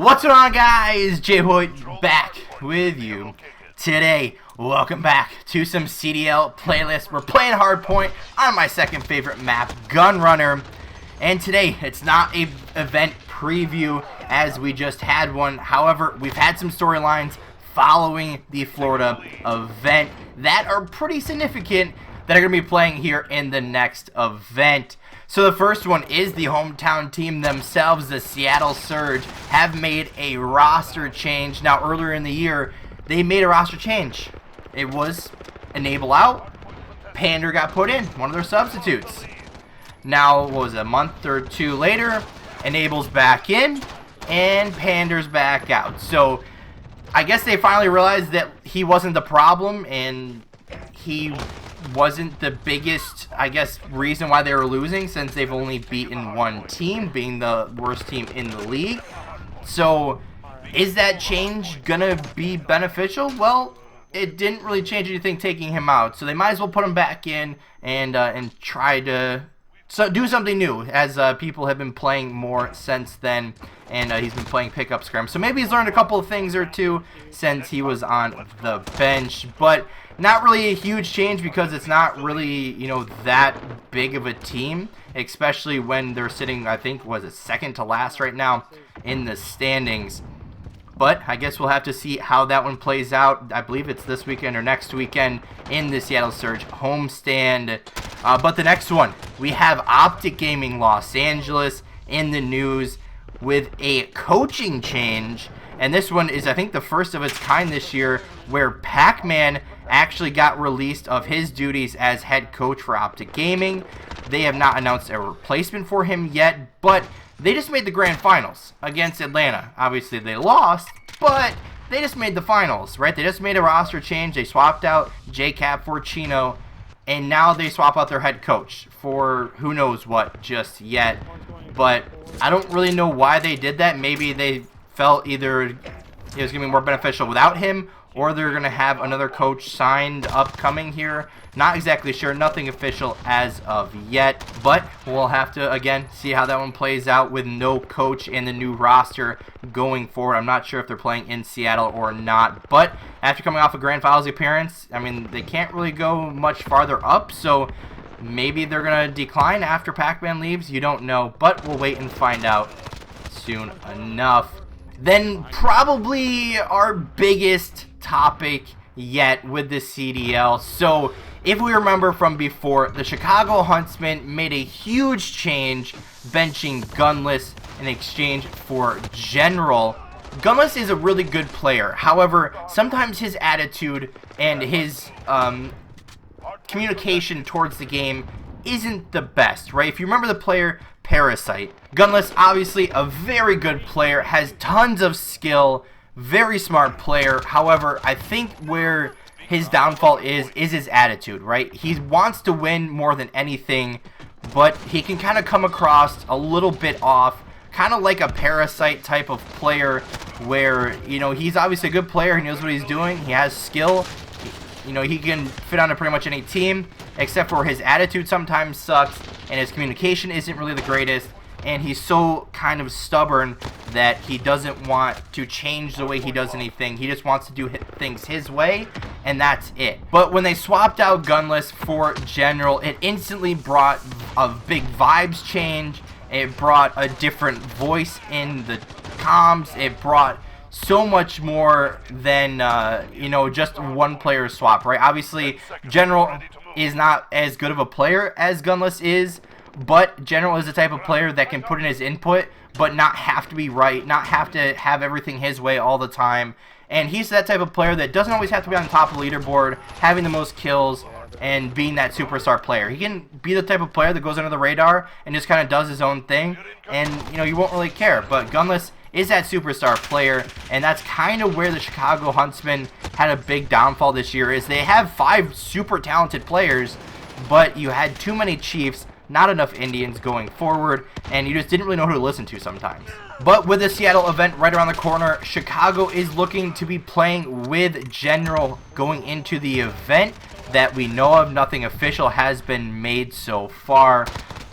What's going on, guys? JHoyt back with you today. Welcome back to some CDL playlist. We're playing Hardpoint on my second favorite map, Gunrunner. And today, it's not a event preview as we just had one. However, we've had some storylines following the Florida event that are pretty significant that are going to be playing here in the next event. So the first one is the hometown team themselves, the Seattle Surge, have made a roster change. Now, earlier in the year, they made a roster change. It was Enable out, Pander got put in, one of their substitutes. Now, what was it, a month or two later, Enable's back in, and Pander's back out. So, I guess they finally realized that he wasn't the problem, and he wasn't the biggest, I guess, reason why they were losing, since they've only beaten one team, being the worst team in the league. So, is that change gonna be beneficial? Well, it didn't really change anything taking him out, so they might as well put him back in and try to do something new, as people have been playing more since then, and he's been playing pickup scrim. So maybe he's learned a couple of things or two since he was on the bench, but not really a huge change because it's not really, you know, that big of a team, especially when they're sitting, I think, was it second to last right now in the standings. But I guess we'll have to see how that one plays out. I believe it's this weekend or next weekend in the Seattle Surge homestand. But the next one, we have Optic Gaming Los Angeles in the news with a coaching change. And this one is, I think, the first of its kind this year, where Pac-Man actually got released of his duties as head coach for Optic Gaming. They have not announced a replacement for him yet, but they just made the grand finals against Atlanta. Obviously, they lost, but they just made the finals, right? They just made a roster change. They swapped out J-Cap for Chino, and now they swap out their head coach for who knows what just yet. But I don't really know why they did that. Maybe they felt either it was going to be more beneficial without him, or they're going to have another coach signed upcoming here. Not exactly sure. Nothing official as of yet. But we'll have to, again, see how that one plays out with no coach and the new roster going forward. I'm not sure if they're playing in Seattle or not. But after coming off a Grand Finals appearance, I mean, they can't really go much farther up. So maybe they're going to decline after Pac-Man leaves. You don't know. But we'll wait and find out soon enough. Then probably our biggest topic yet with the CDL. So if we remember from before, the Chicago Huntsmen made a huge change, benching Gunless in exchange for General. Gunless is a really good player. However, sometimes his attitude and his communication towards the game isn't the best, right? If you remember the player Parasite, Gunless, obviously a very good player, has tons of skill, very smart player. However, I think where his downfall is his attitude, right? He wants to win more than anything, but he can kind of come across a little bit off, kind of like a Parasite type of player where, you know, he's obviously a good player, he knows what he's doing, he has skill, you know, he can fit onto pretty much any team, except for his attitude sometimes sucks, and his communication isn't really the greatest, and he's so kind of stubborn that he doesn't want to change the way he does anything. He just wants to do things his way, and that's it. But when they swapped out Gunless for General, it instantly brought a big vibes change. It brought a different voice in the comms. It brought so much more than, you know, just one player swap, right? Obviously, General is not as good of a player as Gunless is, but General is the type of player that can put in his input, but not have to be right, not have to have everything his way all the time. And he's that type of player that doesn't always have to be on top of the leaderboard, having the most kills, and being that superstar player. He can be the type of player that goes under the radar and just kind of does his own thing, and, you know, you won't really care. But Gunless is that superstar player, and that's kind of where the Chicago Huntsmen had a big downfall this year, is they have 5 super talented players, but you had too many Chiefs, not enough Indians going forward, and you just didn't really know who to listen to sometimes. But with the Seattle event right around the corner, Chicago is looking to be playing with General going into the event that we know of. Nothing official has been made so far.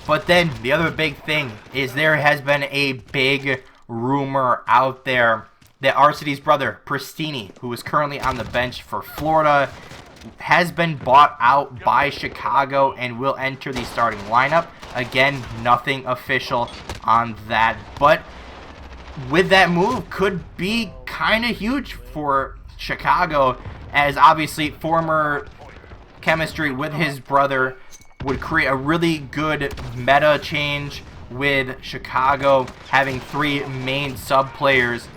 But then the other big thing is there has been a big rumor out there that RCD's brother, Prestinni, who is currently on the bench for Florida, has been bought out by Chicago and will enter the starting lineup. Again, nothing official on that, but with that move could be kind of huge for Chicago, as obviously former chemistry with his brother would create a really good meta change with Chicago having 3 main sub players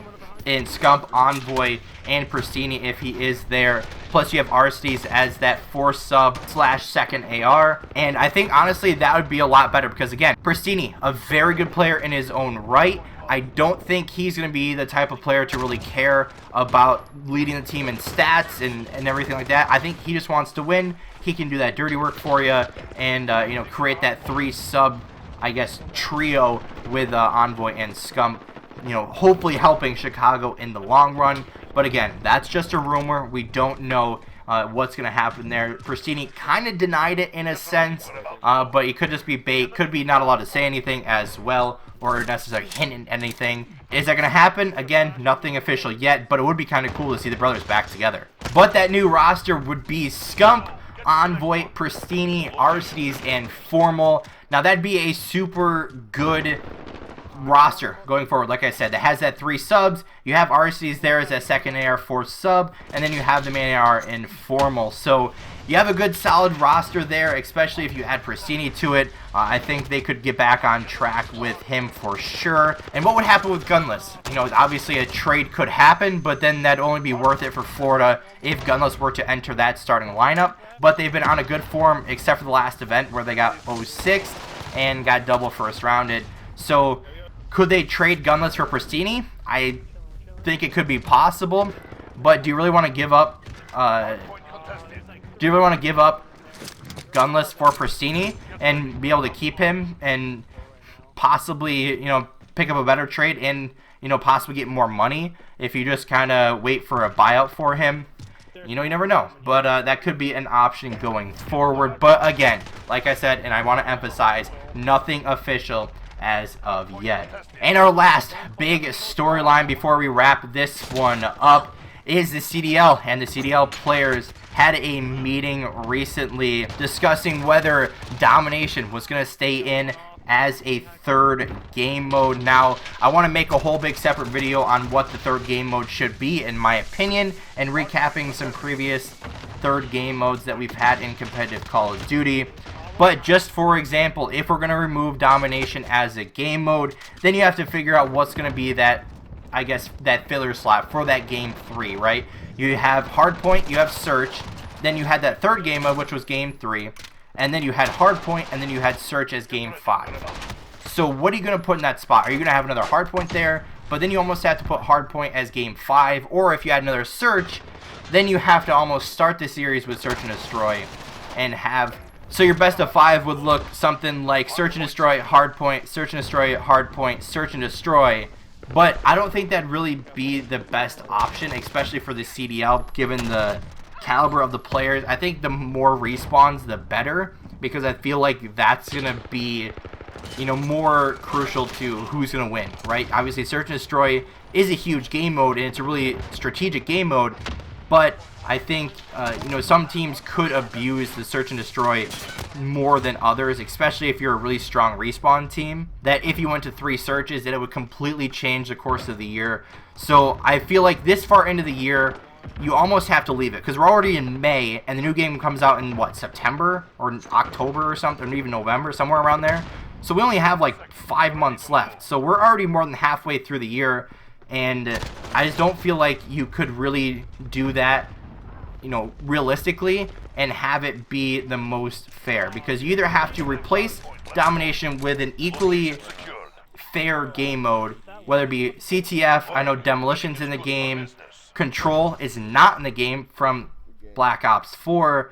in Scump, Envoy, and Prestinni if he is there. Plus you have Arcedes as that 4th sub / second AR. And I think honestly that would be a lot better because again, Prestinni, a very good player in his own right. I don't think he's going to be the type of player to really care about leading the team in stats and everything like that. I think he just wants to win. He can do that dirty work for you and, you know, create that 3 sub, I guess, trio with Envoy and Scump. You know, hopefully helping Chicago in the long run. But again, that's just a rumor. We don't know what's going to happen there. Prestinni kind of denied it in a sense, but it could just be bait. Could be not allowed to say anything as well, or necessarily hint at anything. Is that going to happen? Again, nothing official yet, but it would be kind of cool to see the brothers back together. But that new roster would be Scump, Envoy, Prestinni, Arcedes, and Formal. Now that'd be a super good roster going forward. Like I said, that has that 3 subs. You have Arcedes there as that second AR 4th sub, and then you have the main AR in Formal. So you have a good solid roster there, especially if you add Prestinni to it. I think they could get back on track with him for sure. And what would happen with Gunless? You know, obviously a trade could happen, but then that'd only be worth it for Florida if Gunless were to enter that starting lineup. But they've been on a good form except for the last event where they got 06th and got double first rounded. So could they trade Gunless for Prestinni? I think it could be possible, but do you really want to give up? Gunless for Prestinni and be able to keep him and possibly, you know, pick up a better trade and, you know, possibly get more money if you just kind of wait for a buyout for him? You know, you never know, but that could be an option going forward. But again, like I said, and I want to emphasize, nothing official as of yet. And our last big storyline before we wrap this one up is the CDL, and the CDL players had a meeting recently discussing whether Domination was going to stay in as a 3rd game mode. Now, I want to make a whole big separate video on what the 3rd game mode should be, in my opinion, and recapping some previous 3rd game modes that we've had in competitive Call of Duty. But just for example, if we're going to remove Domination as a game mode, then you have to figure out what's going to be that, I guess, that filler slot for that game 3, right? You have Hardpoint, you have Search, then you had that 3rd game mode, which was game 3, and then you had Hardpoint, and then you had Search as game 5. So what are you going to put in that spot? Are you going to have another Hardpoint there? But then you almost have to put Hardpoint as game 5, or if you had another Search, then you have to almost start the series with Search and Destroy and have... So your best of 5 would look something like Search and Destroy, Hardpoint, Search and Destroy, Hardpoint, Search and Destroy. But I don't think that'd really be the best option, especially for the CDL, given the caliber of the players. I think the more respawns, the better, because I feel like that's going to be, you know, more crucial to who's going to win, right? Obviously, Search and Destroy is a huge game mode, and it's a really strategic game mode, but I think, you know, some teams could abuse the Search and Destroy more than others, especially if you're a really strong respawn team, that if you went to 3 searches, that it would completely change the course of the year. So I feel like this far into the year, you almost have to leave it, because we're already in May, and the new game comes out in, what, September or October or something, or even November, somewhere around there. So we only have like 5 months left. So we're already more than halfway through the year, and I just don't feel like you could really do that, you know, realistically, and have it be the most fair, because you either have to replace Domination with an equally fair game mode, whether it be CTF. I know Demolition's in the game, Control is not in the game from Black Ops 4,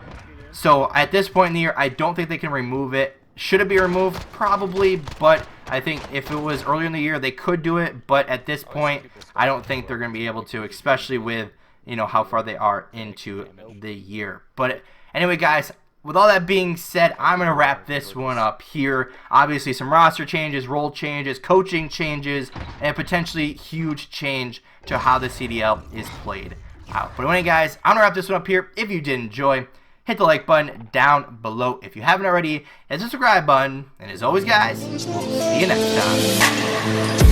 so at this point in the year, I don't think they can remove it. Should it be removed? Probably, but I think if it was earlier in the year, they could do it, but at this point, I don't think they're going to be able to, especially with, you know, how far they are into the year. But anyway, guys, with all that being said, I'm going to wrap this one up here. Obviously, some roster changes, role changes, coaching changes, and potentially huge change to how the CDL is played out. But anyway, guys, I'm going to wrap this one up here. If you did enjoy, hit the like button down below. If you haven't already, hit the subscribe button. And as always, guys, we'll see you next time.